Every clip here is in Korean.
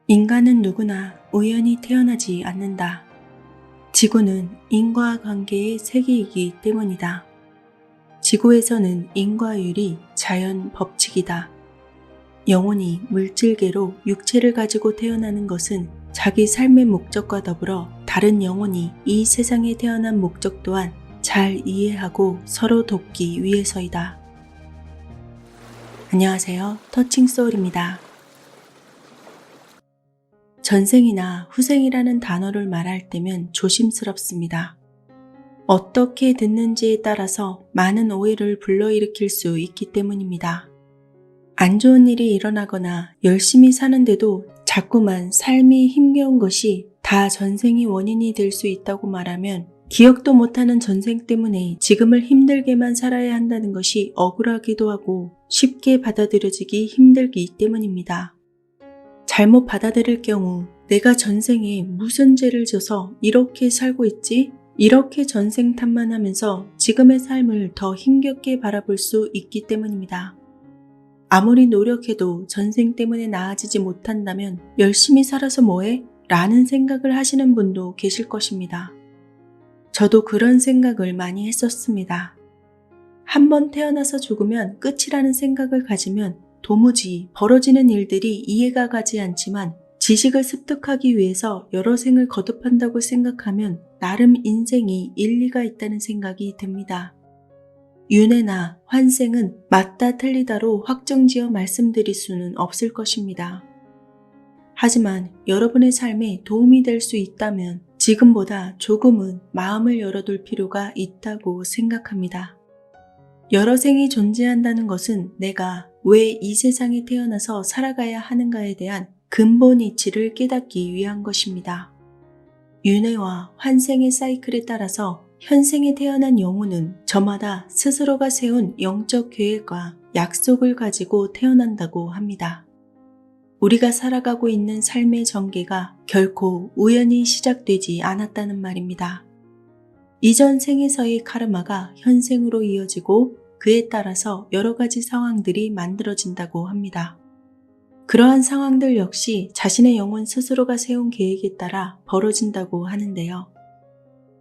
인간은 누구나 우연히 태어나지 않는다. 지구는 인과관계의 세계이기 때문이다. 지구에서는 인과율이 자연 법칙이다. 영혼이 물질계로 육체를 가지고 태어나는 것은 자기 삶의 목적과 더불어 다른 영혼이 이 세상에 태어난 목적 또한 잘 이해하고 서로 돕기 위해서이다. 안녕하세요. 터칭소울입니다. 전생이나 후생이라는 단어를 말할 때면 조심스럽습니다. 어떻게 듣는지에 따라서 많은 오해를 불러일으킬 수 있기 때문입니다. 안 좋은 일이 일어나거나 열심히 사는데도 자꾸만 삶이 힘겨운 것이 다 전생이 원인이 될 수 있다고 말하면 기억도 못하는 전생 때문에 지금을 힘들게만 살아야 한다는 것이 억울하기도 하고 쉽게 받아들여지기 힘들기 때문입니다. 잘못 받아들일 경우 내가 전생에 무슨 죄를 져서 이렇게 살고 있지? 이렇게 전생 탓만하면서 지금의 삶을 더 힘겹게 바라볼 수 있기 때문입니다. 아무리 노력해도 전생 때문에 나아지지 못한다면 열심히 살아서 뭐해? 라는 생각을 하시는 분도 계실 것입니다. 저도 그런 생각을 많이 했었습니다. 한번 태어나서 죽으면 끝이라는 생각을 가지면 도무지 벌어지는 일들이 이해가 가지 않지만 지식을 습득하기 위해서 여러 생을 거듭한다고 생각하면 나름 인생이 일리가 있다는 생각이 듭니다. 윤회나 환생은 맞다 틀리다로 확정지어 말씀드릴 수는 없을 것입니다. 하지만 여러분의 삶에 도움이 될 수 있다면 지금보다 조금은 마음을 열어둘 필요가 있다고 생각합니다. 여러 생이 존재한다는 것은 내가 왜 이 세상에 태어나서 살아가야 하는가에 대한 근본 이치를 깨닫기 위한 것입니다. 윤회와 환생의 사이클에 따라서 현생에 태어난 영혼은 저마다 스스로가 세운 영적 계획과 약속을 가지고 태어난다고 합니다. 우리가 살아가고 있는 삶의 전개가 결코 우연히 시작되지 않았다는 말입니다. 이전 생에서의 카르마가 현생으로 이어지고 그에 따라서 여러 가지 상황들이 만들어진다고 합니다. 그러한 상황들 역시 자신의 영혼 스스로가 세운 계획에 따라 벌어진다고 하는데요.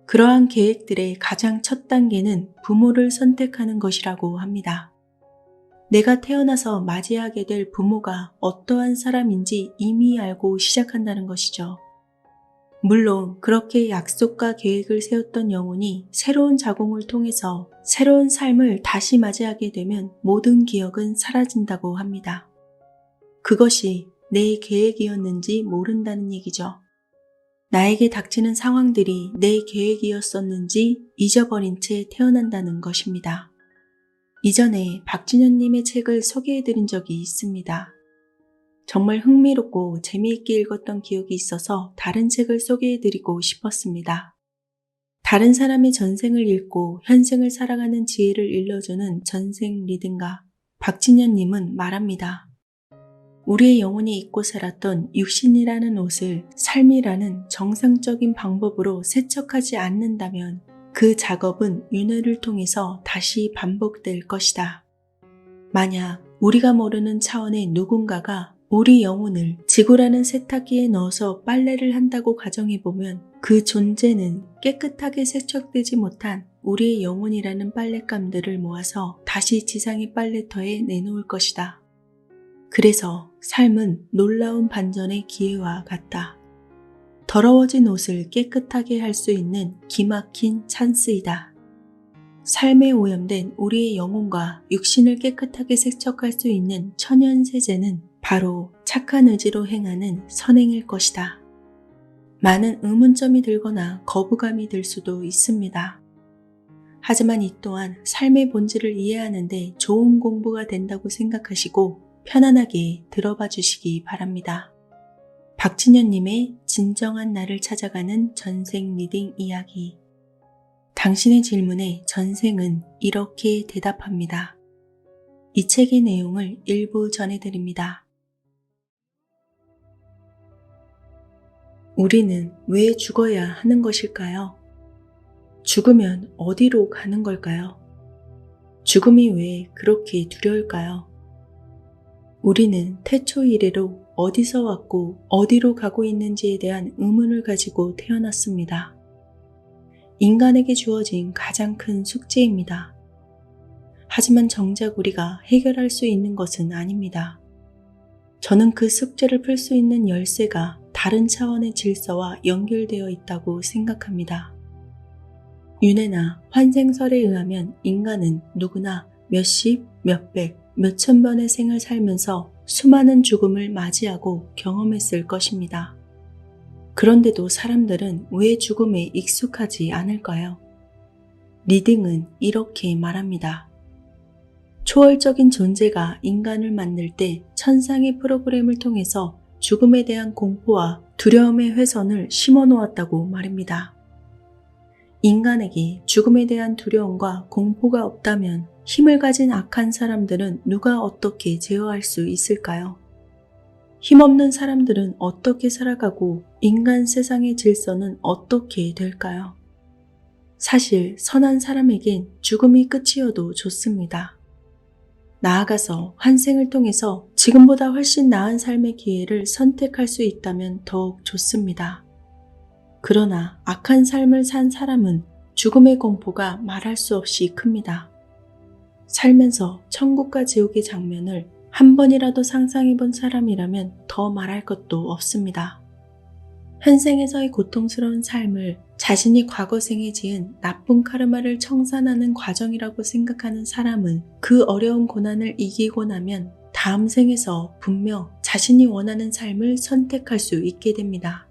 그러한 계획들의 가장 첫 단계는 부모를 선택하는 것이라고 합니다. 내가 태어나서 맞이하게 될 부모가 어떠한 사람인지 이미 알고 시작한다는 것이죠. 물론 그렇게 약속과 계획을 세웠던 영혼이 새로운 자궁을 통해서 새로운 삶을 다시 맞이하게 되면 모든 기억은 사라진다고 합니다. 그것이 내 계획이었는지 모른다는 얘기죠. 나에게 닥치는 상황들이 내 계획이었었는지 잊어버린 채 태어난다는 것입니다. 이전에 박진현님의 책을 소개해드린 적이 있습니다. 정말 흥미롭고 재미있게 읽었던 기억이 있어서 다른 책을 소개해드리고 싶었습니다. 다른 사람의 전생을 읽고 현생을 살아가는 지혜를 일러주는 전생 리딩가 박진현님은 말합니다. 우리의 영혼이 입고 살았던 육신이라는 옷을 삶이라는 정상적인 방법으로 세척하지 않는다면 그 작업은 윤회를 통해서 다시 반복될 것이다. 만약 우리가 모르는 차원의 누군가가 우리 영혼을 지구라는 세탁기에 넣어서 빨래를 한다고 가정해보면 그 존재는 깨끗하게 세척되지 못한 우리의 영혼이라는 빨랫감들을 모아서 다시 지상의 빨래터에 내놓을 것이다. 그래서 삶은 놀라운 반전의 기회와 같다. 더러워진 옷을 깨끗하게 할 수 있는 기막힌 찬스이다. 삶에 오염된 우리의 영혼과 육신을 깨끗하게 세척할 수 있는 천연세제는 바로 착한 의지로 행하는 선행일 것이다. 많은 의문점이 들거나 거부감이 들 수도 있습니다. 하지만 이 또한 삶의 본질을 이해하는 데 좋은 공부가 된다고 생각하시고 편안하게 들어봐 주시기 바랍니다. 박진현님의 진정한 나를 찾아가는 전생 리딩 이야기. 당신의 질문에 전생은 이렇게 대답합니다. 이 책의 내용을 일부 전해드립니다. 우리는 왜 죽어야 하는 것일까요? 죽으면 어디로 가는 걸까요? 죽음이 왜 그렇게 두려울까요? 우리는 태초 이래로 어디서 왔고 어디로 가고 있는지에 대한 의문을 가지고 태어났습니다. 인간에게 주어진 가장 큰 숙제입니다. 하지만 정작 우리가 해결할 수 있는 것은 아닙니다. 저는 그 숙제를 풀 수 있는 열쇠가 다른 차원의 질서와 연결되어 있다고 생각합니다. 윤회나 환생설에 의하면 인간은 누구나 몇십, 몇백, 몇천 번의 생을 살면서 수많은 죽음을 맞이하고 경험했을 것입니다. 그런데도 사람들은 왜 죽음에 익숙하지 않을까요? 리딩은 이렇게 말합니다. 초월적인 존재가 인간을 만들 때 천상의 프로그램을 통해서 죽음에 대한 공포와 두려움의 회선을 심어 놓았다고 말입니다. 인간에게 죽음에 대한 두려움과 공포가 없다면 힘을 가진 악한 사람들은 누가 어떻게 제어할 수 있을까요? 힘없는 사람들은 어떻게 살아가고 인간 세상의 질서는 어떻게 될까요? 사실 선한 사람에겐 죽음이 끝이어도 좋습니다. 나아가서 환생을 통해서 지금보다 훨씬 나은 삶의 기회를 선택할 수 있다면 더욱 좋습니다. 그러나 악한 삶을 산 사람은 죽음의 공포가 말할 수 없이 큽니다. 살면서 천국과 지옥의 장면을 한 번이라도 상상해 본 사람이라면 더 말할 것도 없습니다. 현생에서의 고통스러운 삶을 자신이 과거 생에 지은 나쁜 카르마를 청산하는 과정이라고 생각하는 사람은 그 어려운 고난을 이기고 나면 다음 생에서 분명 자신이 원하는 삶을 선택할 수 있게 됩니다.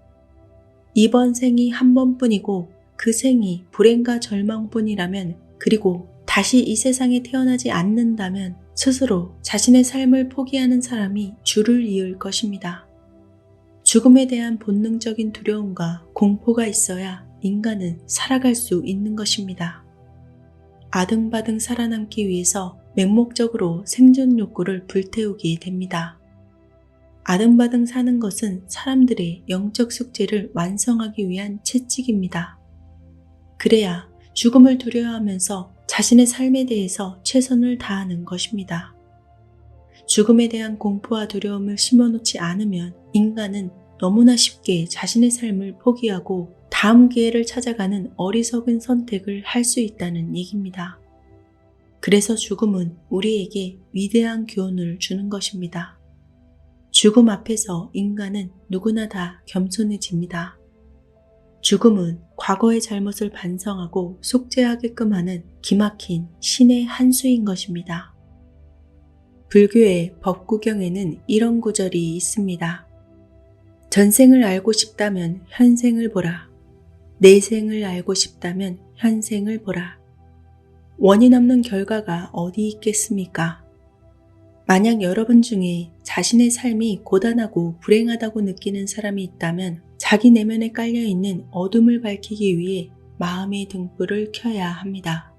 이번 생이 한 번뿐이고 그 생이 불행과 절망뿐이라면, 그리고 다시 이 세상에 태어나지 않는다면 스스로 자신의 삶을 포기하는 사람이 줄을 이을 것입니다. 죽음에 대한 본능적인 두려움과 공포가 있어야 인간은 살아갈 수 있는 것입니다. 아등바등 살아남기 위해서 맹목적으로 생존 욕구를 불태우게 됩니다. 아등바등 사는 것은 사람들의 영적 숙제를 완성하기 위한 채찍입니다. 그래야 죽음을 두려워하면서 자신의 삶에 대해서 최선을 다하는 것입니다. 죽음에 대한 공포와 두려움을 심어놓지 않으면 인간은 너무나 쉽게 자신의 삶을 포기하고 다음 기회를 찾아가는 어리석은 선택을 할 수 있다는 얘기입니다. 그래서 죽음은 우리에게 위대한 교훈을 주는 것입니다. 죽음 앞에서 인간은 누구나 다 겸손해집니다. 죽음은 과거의 잘못을 반성하고 속죄하게끔 하는 기막힌 신의 한 수인 것입니다. 불교의 법구경에는 이런 구절이 있습니다. 전생을 알고 싶다면 현생을 보라. 내생을 알고 싶다면 현생을 보라. 원인 없는 결과가 어디 있겠습니까? 만약 여러분 중에 자신의 삶이 고단하고 불행하다고 느끼는 사람이 있다면 자기 내면에 깔려있는 어둠을 밝히기 위해 마음의 등불을 켜야 합니다.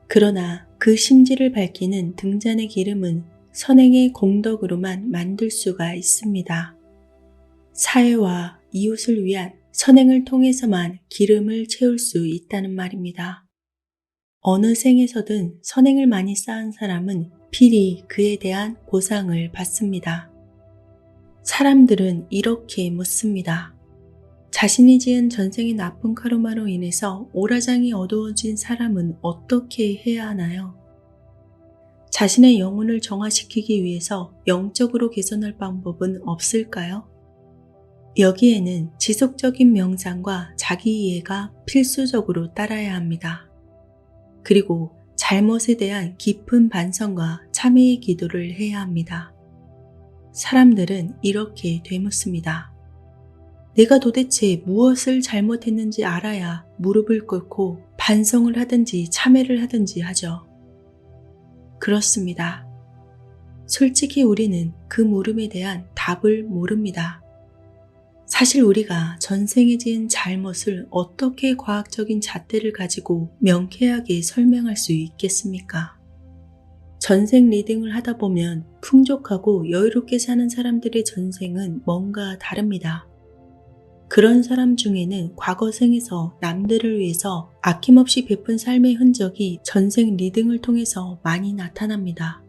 그러나 그 심지를 밝히는 등잔의 기름은 선행의 공덕으로만 만들 수가 있습니다. 사회와 이웃을 위한 선행을 통해서만 기름을 채울 수 있다는 말입니다. 어느 생에서든 선행을 많이 쌓은 사람은 필히 그에 대한 보상을 받습니다. 사람들은 이렇게 묻습니다. 자신이 지은 전생의 나쁜 카르마로 인해서 오라장이 어두워진 사람은 어떻게 해야 하나요? 자신의 영혼을 정화시키기 위해서 영적으로 개선할 방법은 없을까요? 여기에는 지속적인 명상과 자기 이해가 필수적으로 따라야 합니다. 그리고 잘못에 대한 깊은 반성과 참회의 기도를 해야 합니다. 사람들은 이렇게 되묻습니다. 내가 도대체 무엇을 잘못했는지 알아야 무릎을 꿇고 반성을 하든지 참회를 하든지 하죠. 그렇습니다. 솔직히 우리는 그 물음에 대한 답을 모릅니다. 사실 우리가 전생에 지은 잘못을 어떻게 과학적인 잣대를 가지고 명쾌하게 설명할 수 있겠습니까? 전생 리딩을 하다 보면 풍족하고 여유롭게 사는 사람들의 전생은 뭔가 다릅니다. 그런 사람 중에는 과거 생에서 남들을 위해서 아낌없이 베푼 삶의 흔적이 전생 리딩을 통해서 많이 나타납니다.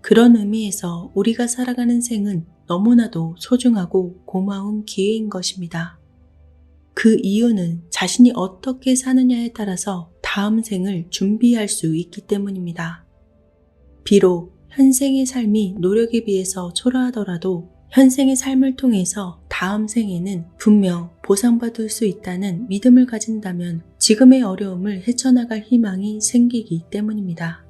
그런 의미에서 우리가 살아가는 생은 너무나도 소중하고 고마운 기회인 것입니다. 그 이유는 자신이 어떻게 사느냐에 따라서 다음 생을 준비할 수 있기 때문입니다. 비록 현생의 삶이 노력에 비해서 초라하더라도 현생의 삶을 통해서 다음 생에는 분명 보상받을 수 있다는 믿음을 가진다면 지금의 어려움을 헤쳐나갈 희망이 생기기 때문입니다.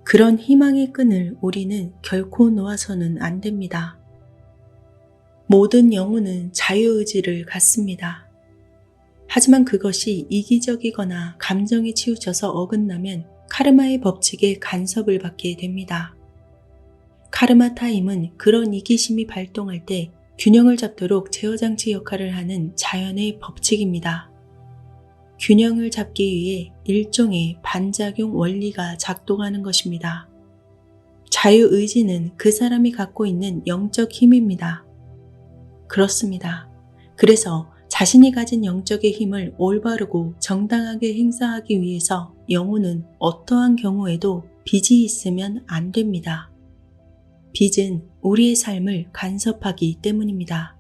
그런 희망의 끈을 우리는 결코 놓아서는 안 됩니다. 모든 영혼은 자유의지를 갖습니다. 하지만 그것이 이기적이거나 감정에 치우쳐서 어긋나면 카르마의 법칙에 간섭을 받게 됩니다. 카르마 타임은 그런 이기심이 발동할 때 균형을 잡도록 제어장치 역할을 하는 자연의 법칙입니다. 균형을 잡기 위해 일종의 반작용 원리가 작동하는 것입니다. 자유의지는 그 사람이 갖고 있는 영적 힘입니다. 그렇습니다. 그래서 자신이 가진 영적의 힘을 올바르고 정당하게 행사하기 위해서 영혼은 어떠한 경우에도 빚이 있으면 안 됩니다. 빚은 우리의 삶을 간섭하기 때문입니다.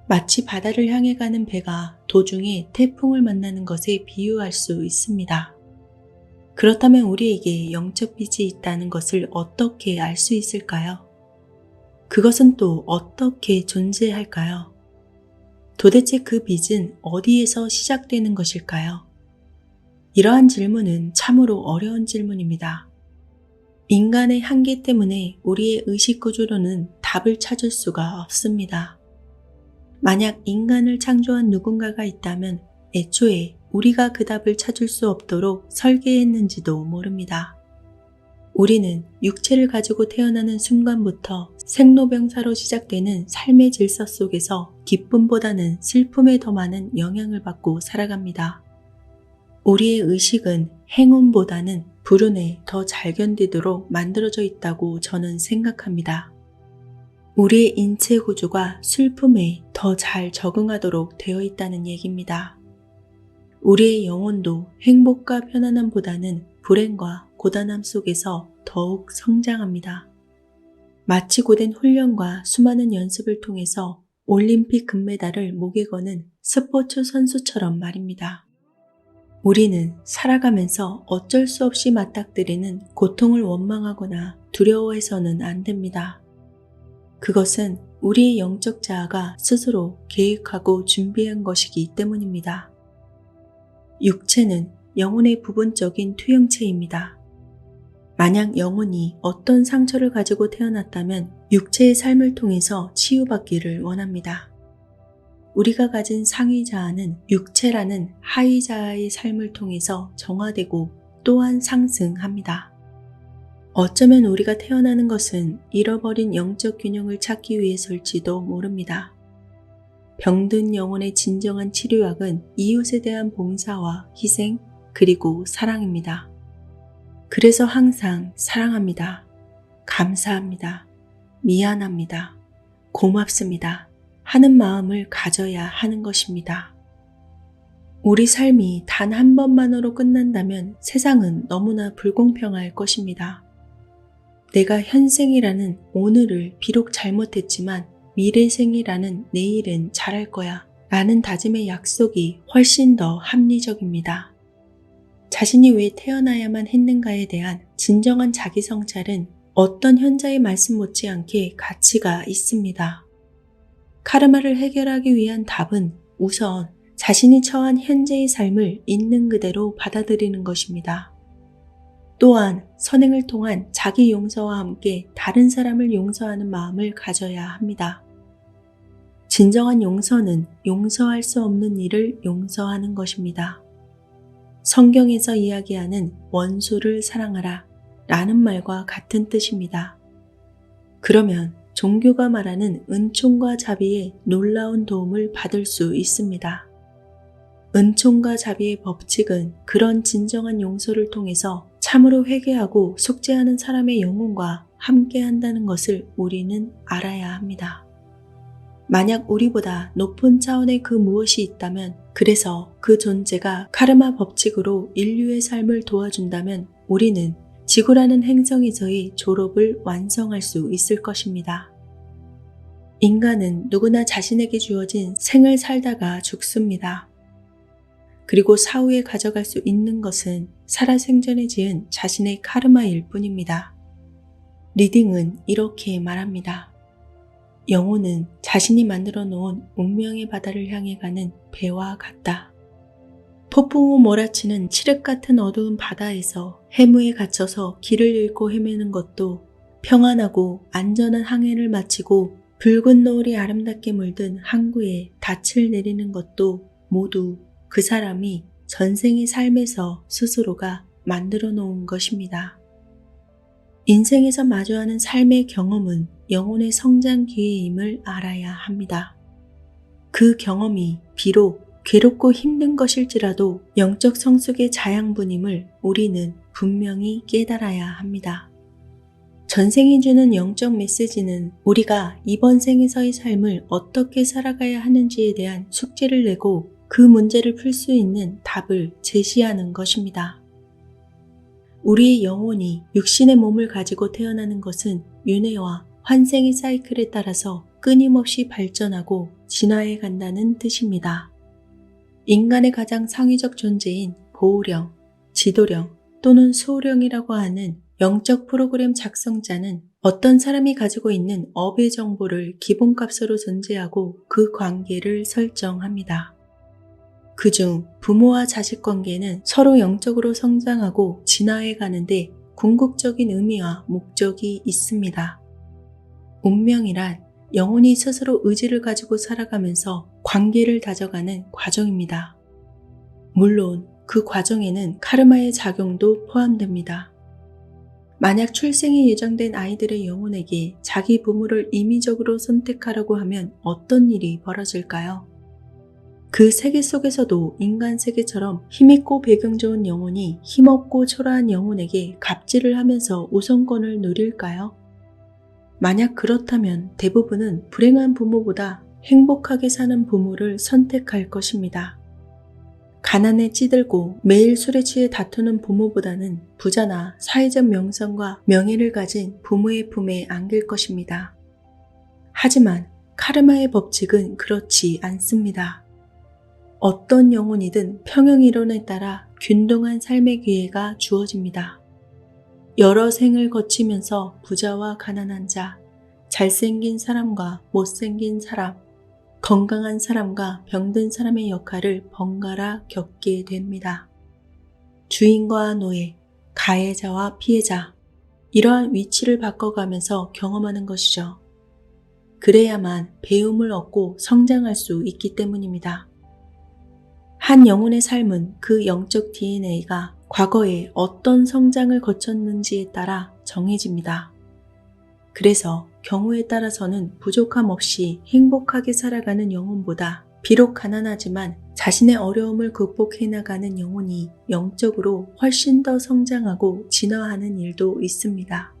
마치 바다를 향해 가는 배가 도중에 태풍을 만나는 것에 비유할 수 있습니다. 그렇다면 우리에게 영적 빚이 있다는 것을 어떻게 알 수 있을까요? 그것은 또 어떻게 존재할까요? 도대체 그 빚은 어디에서 시작되는 것일까요? 이러한 질문은 참으로 어려운 질문입니다. 인간의 한계 때문에 우리의 의식 구조로는 답을 찾을 수가 없습니다. 만약 인간을 창조한 누군가가 있다면 애초에 우리가 그 답을 찾을 수 없도록 설계했는지도 모릅니다. 우리는 육체를 가지고 태어나는 순간부터 생로병사로 시작되는 삶의 질서 속에서 기쁨보다는 슬픔에 더 많은 영향을 받고 살아갑니다. 우리의 의식은 행운보다는 불운에 더 잘 견디도록 만들어져 있다고 저는 생각합니다. 우리의 인체 구조가 슬픔에 더 잘 적응하도록 되어 있다는 얘기입니다. 우리의 영혼도 행복과 편안함보다는 불행과 고단함 속에서 더욱 성장합니다. 마치 고된 훈련과 수많은 연습을 통해서 올림픽 금메달을 목에 거는 스포츠 선수처럼 말입니다. 우리는 살아가면서 어쩔 수 없이 맞닥뜨리는 고통을 원망하거나 두려워해서는 안 됩니다. 그것은 우리의 영적 자아가 스스로 계획하고 준비한 것이기 때문입니다. 육체는 영혼의 부분적인 투영체입니다. 만약 영혼이 어떤 상처를 가지고 태어났다면 육체의 삶을 통해서 치유받기를 원합니다. 우리가 가진 상위 자아는 육체라는 하위 자아의 삶을 통해서 정화되고 또한 상승합니다. 어쩌면 우리가 태어나는 것은 잃어버린 영적 균형을 찾기 위해서일지도 모릅니다. 병든 영혼의 진정한 치료약은 이웃에 대한 봉사와 희생 그리고 사랑입니다. 그래서 항상 사랑합니다. 감사합니다. 미안합니다. 고맙습니다. 하는 마음을 가져야 하는 것입니다. 우리 삶이 단 한 번만으로 끝난다면 세상은 너무나 불공평할 것입니다. 내가 현생이라는 오늘을 비록 잘못했지만 미래생이라는 내일은 잘할 거야 라는 다짐의 약속이 훨씬 더 합리적입니다. 자신이 왜 태어나야만 했는가에 대한 진정한 자기 성찰은 어떤 현자의 말씀 못지않게 가치가 있습니다. 카르마를 해결하기 위한 답은 우선 자신이 처한 현재의 삶을 있는 그대로 받아들이는 것입니다. 또한 선행을 통한 자기 용서와 함께 다른 사람을 용서하는 마음을 가져야 합니다. 진정한 용서는 용서할 수 없는 일을 용서하는 것입니다. 성경에서 이야기하는 원수를 사랑하라 라는 말과 같은 뜻입니다. 그러면 종교가 말하는 은총과 자비의 놀라운 도움을 받을 수 있습니다. 은총과 자비의 법칙은 그런 진정한 용서를 통해서 참으로 회개하고 속죄하는 사람의 영혼과 함께한다는 것을 우리는 알아야 합니다. 만약 우리보다 높은 차원의 그 무엇이 있다면, 그래서 그 존재가 카르마 법칙으로 인류의 삶을 도와준다면 우리는 지구라는 행성에서의 졸업을 완성할 수 있을 것입니다. 인간은 누구나 자신에게 주어진 생을 살다가 죽습니다. 그리고 사후에 가져갈 수 있는 것은 살아생전에 지은 자신의 카르마일 뿐입니다. 리딩은 이렇게 말합니다. 영혼은 자신이 만들어 놓은 운명의 바다를 향해 가는 배와 같다. 폭풍우 몰아치는 칠흑 같은 어두운 바다에서 해무에 갇혀서 길을 잃고 헤매는 것도, 평안하고 안전한 항해를 마치고 붉은 노을이 아름답게 물든 항구에 닻을 내리는 것도 모두 그 사람이 전생의 삶에서 스스로가 만들어 놓은 것입니다. 인생에서 마주하는 삶의 경험은 영혼의 성장 기회임을 알아야 합니다. 그 경험이 비록 괴롭고 힘든 것일지라도 영적 성숙의 자양분임을 우리는 분명히 깨달아야 합니다. 전생이 주는 영적 메시지는 우리가 이번 생에서의 삶을 어떻게 살아가야 하는지에 대한 숙제를 내고 그 문제를 풀 수 있는 답을 제시하는 것입니다. 우리의 영혼이 육신의 몸을 가지고 태어나는 것은 윤회와 환생의 사이클에 따라서 끊임없이 발전하고 진화해 간다는 뜻입니다. 인간의 가장 상위적 존재인 보호령, 지도령 또는 수호령이라고 하는 영적 프로그램 작성자는 어떤 사람이 가지고 있는 업의 정보를 기본값으로 전제하고 그 관계를 설정합니다. 그중 부모와 자식 관계는 서로 영적으로 성장하고 진화해 가는데 궁극적인 의미와 목적이 있습니다. 운명이란 영혼이 스스로 의지를 가지고 살아가면서 관계를 다져가는 과정입니다. 물론 그 과정에는 카르마의 작용도 포함됩니다. 만약 출생이 예정된 아이들의 영혼에게 자기 부모를 임의적으로 선택하라고 하면 어떤 일이 벌어질까요? 그 세계 속에서도 인간 세계처럼 힘있고 배경 좋은 영혼이 힘없고 초라한 영혼에게 갑질을 하면서 우선권을 누릴까요? 만약 그렇다면 대부분은 불행한 부모보다 행복하게 사는 부모를 선택할 것입니다. 가난에 찌들고 매일 술에 취해 다투는 부모보다는 부자나 사회적 명성과 명예를 가진 부모의 품에 안길 것입니다. 하지만 카르마의 법칙은 그렇지 않습니다. 어떤 영혼이든 평형이론에 따라 균등한 삶의 기회가 주어집니다. 여러 생을 거치면서 부자와 가난한 자, 잘생긴 사람과 못생긴 사람, 건강한 사람과 병든 사람의 역할을 번갈아 겪게 됩니다. 주인과 노예, 가해자와 피해자, 이러한 위치를 바꿔가면서 경험하는 것이죠. 그래야만 배움을 얻고 성장할 수 있기 때문입니다. 한 영혼의 삶은 그 영적 DNA가 과거에 어떤 성장을 거쳤는지에 따라 정해집니다. 그래서 경우에 따라서는 부족함 없이 행복하게 살아가는 영혼보다 비록 가난하지만 자신의 어려움을 극복해 나가는 영혼이 영적으로 훨씬 더 성장하고 진화하는 일도 있습니다.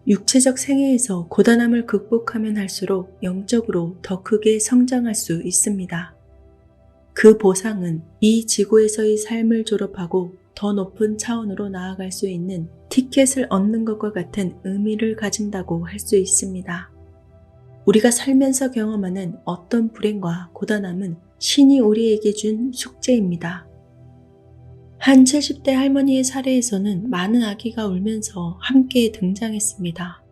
육체적 생애에서 고단함을 극복하면 할수록 영적으로 더 크게 성장할 수 있습니다. 그 보상은 이 지구에서의 삶을 졸업하고 더 높은 차원으로 나아갈 수 있는 티켓을 얻는 것과 같은 의미를 가진다고 할 수 있습니다. 우리가 살면서 경험하는 어떤 불행과 고단함은 신이 우리에게 준 숙제입니다. 한 70대 할머니의 사례에서는 많은 아기가 울면서 함께 등장했습니다.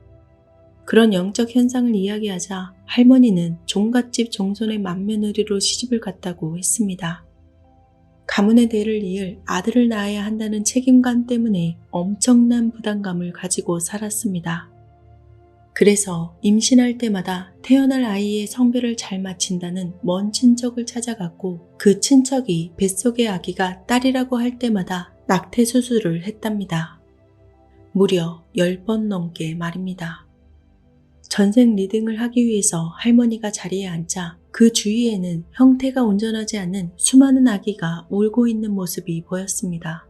그런 영적 현상을 이야기하자 할머니는 종갓집 종손의 맏며느리로 시집을 갔다고 했습니다. 가문의 대를 이을 아들을 낳아야 한다는 책임감 때문에 엄청난 부담감을 가지고 살았습니다. 그래서 임신할 때마다 태어날 아이의 성별을 잘 맞힌다는 먼 친척을 찾아갔고 그 친척이 뱃속의 아기가 딸이라고 할 때마다 낙태 수술을 했답니다. 무려 10번 넘게 말입니다. 전생 리딩을 하기 위해서 할머니가 자리에 앉자 그 주위에는 형태가 온전하지 않은 수많은 아기가 울고 있는 모습이 보였습니다.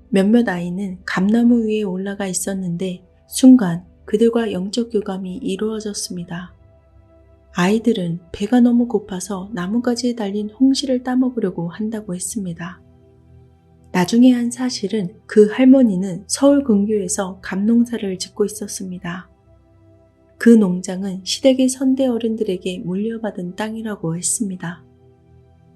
몇몇 아이는 감나무 위에 올라가 있었는데 순간 그들과 영적 교감이 이루어졌습니다. 아이들은 배가 너무 고파서 나무가지에 달린 홍시를 따먹으려고 한다고 했습니다. 나중에 한 사실은 그 할머니는 서울 근교에서 감농사를 짓고 있었습니다. 그 농장은 시댁의 선대 어른들에게 물려받은 땅이라고 했습니다.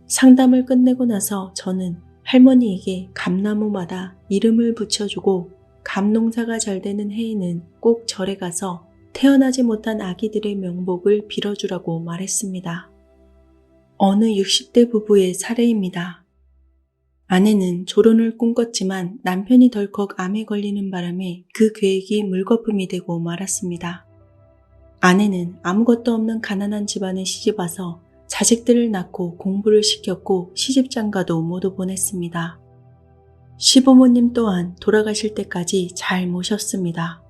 상담을 끝내고 나서 저는 할머니에게 감나무마다 이름을 붙여주고 감농사가 잘 되는 해에는 꼭 절에 가서 태어나지 못한 아기들의 명복을 빌어주라고 말했습니다. 어느 60대 부부의 사례입니다. 아내는 졸혼을 꿈꿨지만 남편이 덜컥 암에 걸리는 바람에 그 계획이 물거품이 되고 말았습니다. 아내는 아무것도 없는 가난한 집안에 시집와서 자식들을 낳고 공부를 시켰고 시집장가도 모두 보냈습니다. 시부모님 또한 돌아가실 때까지 잘 모셨습니다.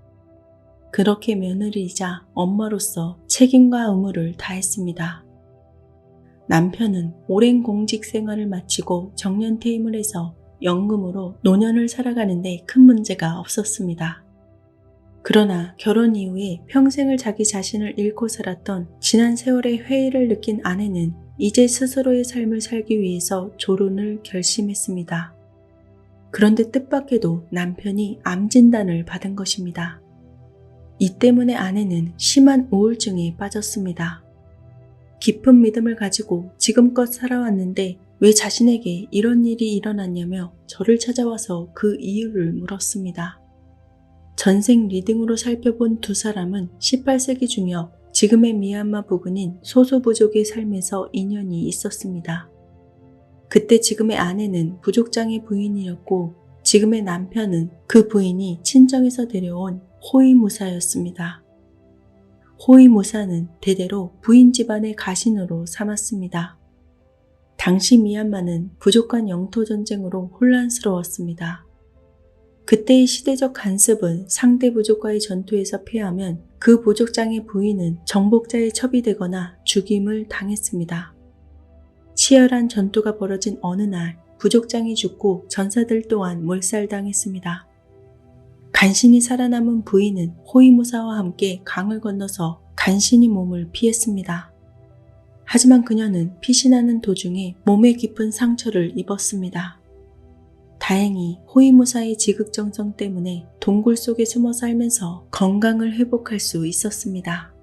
그렇게 며느리이자 엄마로서 책임과 의무를 다했습니다. 남편은 오랜 공직 생활을 마치고 정년퇴임을 해서 연금으로 노년을 살아가는데 큰 문제가 없었습니다. 그러나 결혼 이후에 평생을 자기 자신을 잃고 살았던 지난 세월의 회의를 느낀 아내는 이제 스스로의 삶을 살기 위해서 졸혼을 결심했습니다. 그런데 뜻밖에도 남편이 암 진단을 받은 것입니다. 이 때문에 아내는 심한 우울증에 빠졌습니다. 깊은 믿음을 가지고 지금껏 살아왔는데 왜 자신에게 이런 일이 일어났냐며 저를 찾아와서 그 이유를 물었습니다. 전생 리딩으로 살펴본 두 사람은 18세기 중엽 지금의 미얀마 부근인 소수부족의 삶에서 인연이 있었습니다. 그때 지금의 아내는 부족장의 부인이었고 지금의 남편은 그 부인이 친정에서 데려온 호위무사였습니다. 호위무사는 대대로 부인 집안의 가신으로 삼았습니다. 당시 미얀마는 부족 간 영토 전쟁으로 혼란스러웠습니다. 그때의 시대적 간습은 상대 부족과의 전투에서 패하면 그 부족장의 부인은 정복자의 첩이 되거나 죽임을 당했습니다. 치열한 전투가 벌어진 어느 날 부족장이 죽고 전사들 또한 몰살당했습니다. 간신히 살아남은 부인은 호위무사와 함께 강을 건너서 간신히 몸을 피했습니다. 하지만 그녀는 피신하는 도중에 몸에 깊은 상처를 입었습니다. 다행히 호위무사의 지극정성 때문에 동굴 속에 숨어 살면서 건강을 회복할 수 있었습니다.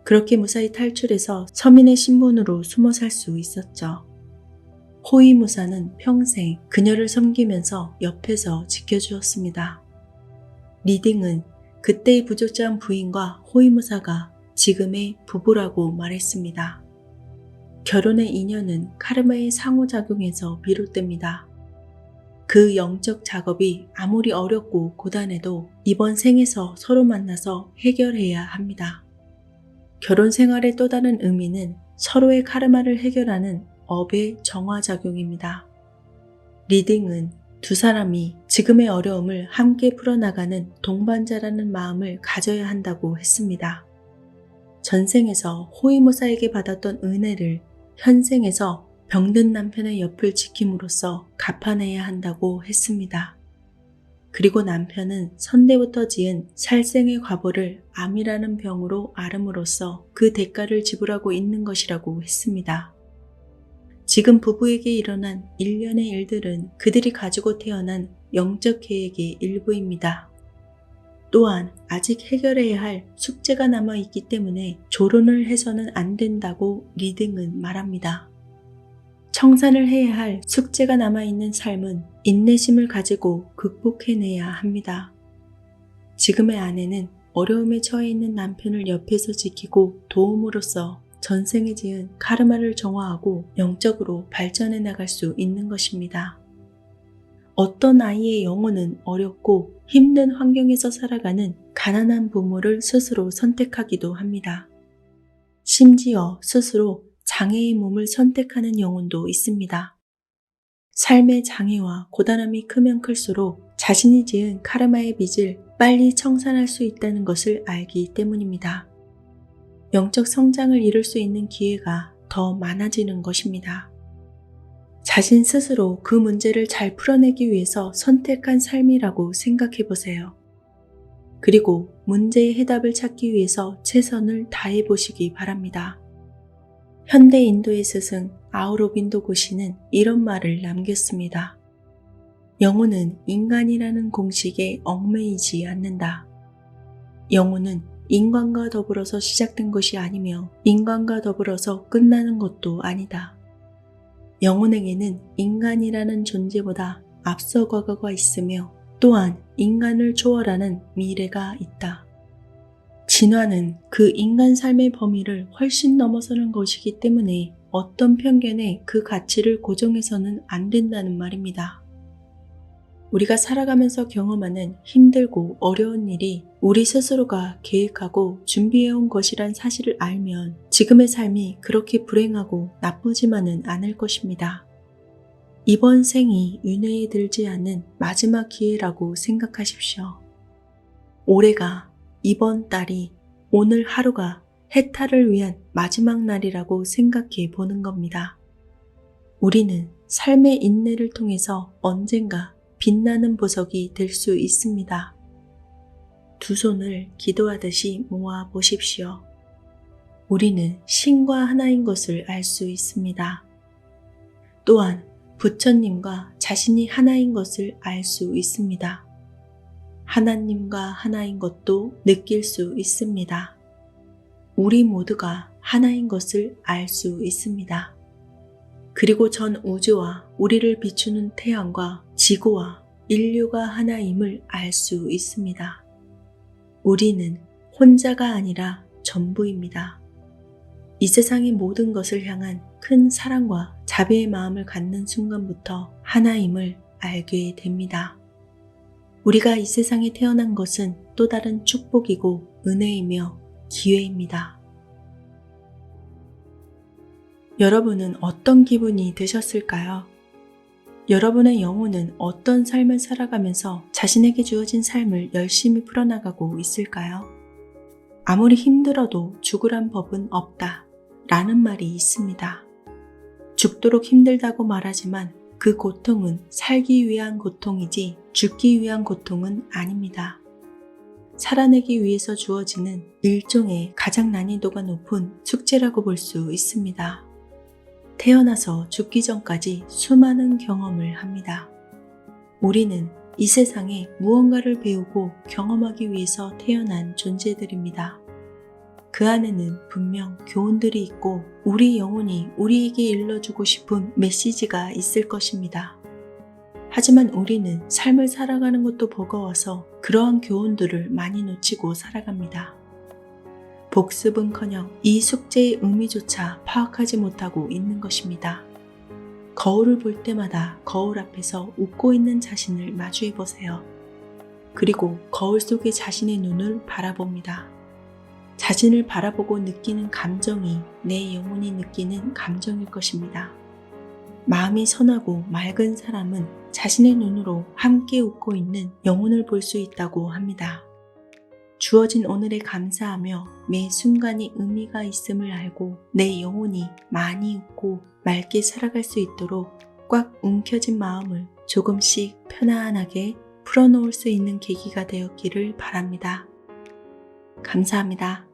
그렇게 무사히 탈출해서 서민의 신분으로 숨어 살 수 있었죠. 호위무사는 평생 그녀를 섬기면서 옆에서 지켜주었습니다. 리딩은 그때의 부족장 부인과 호위무사가 지금의 부부라고 말했습니다. 결혼의 인연은 카르마의 상호작용에서 비롯됩니다. 그 영적 작업이 아무리 어렵고 고단해도 이번 생에서 서로 만나서 해결해야 합니다. 결혼 생활의 또 다른 의미는 서로의 카르마를 해결하는 업의 정화작용입니다. 리딩은 두 사람이 지금의 어려움을 함께 풀어나가는 동반자라는 마음을 가져야 한다고 했습니다. 전생에서 호위무사에게 받았던 은혜를 현생에서 병든 남편의 옆을 지킴으로써 갚아내야 한다고 했습니다. 그리고 남편은 선대부터 지은 살생의 과보를 암이라는 병으로 앓음으로써 그 대가를 지불하고 있는 것이라고 했습니다. 지금 부부에게 일어난 일련의 일들은 그들이 가지고 태어난 영적 계획의 일부입니다. 또한 아직 해결해야 할 숙제가 남아있기 때문에 조론을 해서는 안 된다고 리딩은 말합니다. 청산을 해야 할 숙제가 남아있는 삶은 인내심을 가지고 극복해내야 합니다. 지금의 아내는 어려움에 처해 있는 남편을 옆에서 지키고 도움으로써 전생에 지은 카르마를 정화하고 영적으로 발전해 나갈 수 있는 것입니다. 어떤 아이의 영혼은 어렵고 힘든 환경에서 살아가는 가난한 부모를 스스로 선택하기도 합니다. 심지어 스스로 장애의 몸을 선택하는 영혼도 있습니다. 삶의 장애와 고단함이 크면 클수록 자신이 지은 카르마의 빚을 빨리 청산할 수 있다는 것을 알기 때문입니다. 영적 성장을 이룰 수 있는 기회가 더 많아지는 것입니다. 자신 스스로 그 문제를 잘 풀어내기 위해서 선택한 삶이라고 생각해 보세요. 그리고 문제의 해답을 찾기 위해서 최선을 다해 보시기 바랍니다. 현대 인도의 스승 아우로빈도 고시는 이런 말을 남겼습니다. 영혼은 인간이라는 공식에 얽매이지 않는다. 영혼은 인간과 더불어서 시작된 것이 아니며 인간과 더불어서 끝나는 것도 아니다. 영혼에게는 인간이라는 존재보다 앞서 과거가 있으며 또한 인간을 초월하는 미래가 있다. 진화는 그 인간 삶의 범위를 훨씬 넘어서는 것이기 때문에 어떤 편견에 그 가치를 고정해서는 안 된다는 말입니다. 우리가 살아가면서 경험하는 힘들고 어려운 일이 우리 스스로가 계획하고 준비해온 것이란 사실을 알면 지금의 삶이 그렇게 불행하고 나쁘지만은 않을 것입니다. 이번 생이 윤회에 들지 않는 마지막 기회라고 생각하십시오. 올해가, 이번 달이, 오늘 하루가 해탈을 위한 마지막 날이라고 생각해 보는 겁니다. 우리는 삶의 인내를 통해서 언젠가 빛나는 보석이 될 수 있습니다. 두 손을 기도하듯이 모아 보십시오. 우리는 신과 하나인 것을 알 수 있습니다. 또한 부처님과 자신이 하나인 것을 알 수 있습니다. 하나님과 하나인 것도 느낄 수 있습니다. 우리 모두가 하나인 것을 알 수 있습니다. 그리고 전 우주와 우리를 비추는 태양과 지구와 인류가 하나임을 알 수 있습니다. 우리는 혼자가 아니라 전부입니다. 이 세상의 모든 것을 향한 큰 사랑과 자비의 마음을 갖는 순간부터 하나임을 알게 됩니다. 우리가 이 세상에 태어난 것은 또 다른 축복이고 은혜이며 기회입니다. 여러분은 어떤 기분이 드셨을까요? 여러분의 영혼은 어떤 삶을 살아가면서 자신에게 주어진 삶을 열심히 풀어나가고 있을까요? 아무리 힘들어도 죽으란 법은 없다 라는 말이 있습니다. 죽도록 힘들다고 말하지만 그 고통은 살기 위한 고통이지 죽기 위한 고통은 아닙니다. 살아내기 위해서 주어지는 일종의 가장 난이도가 높은 숙제라고 볼 수 있습니다. 태어나서 죽기 전까지 수많은 경험을 합니다. 우리는 이 세상에 무언가를 배우고 경험하기 위해서 태어난 존재들입니다. 그 안에는 분명 교훈들이 있고 우리 영혼이 우리에게 일러주고 싶은 메시지가 있을 것입니다. 하지만 우리는 삶을 살아가는 것도 버거워서 그러한 교훈들을 많이 놓치고 살아갑니다. 복습은커녕 이 숙제의 의미조차 파악하지 못하고 있는 것입니다. 거울을 볼 때마다 거울 앞에서 웃고 있는 자신을 마주해 보세요. 그리고 거울 속의 자신의 눈을 바라봅니다. 자신을 바라보고 느끼는 감정이 내 영혼이 느끼는 감정일 것입니다. 마음이 선하고 맑은 사람은 자신의 눈으로 함께 웃고 있는 영혼을 볼 수 있다고 합니다. 주어진 오늘에 감사하며 매 순간이 의미가 있음을 알고 내 영혼이 많이 웃고 맑게 살아갈 수 있도록 꽉 움켜진 마음을 조금씩 편안하게 풀어놓을 수 있는 계기가 되었기를 바랍니다. 감사합니다.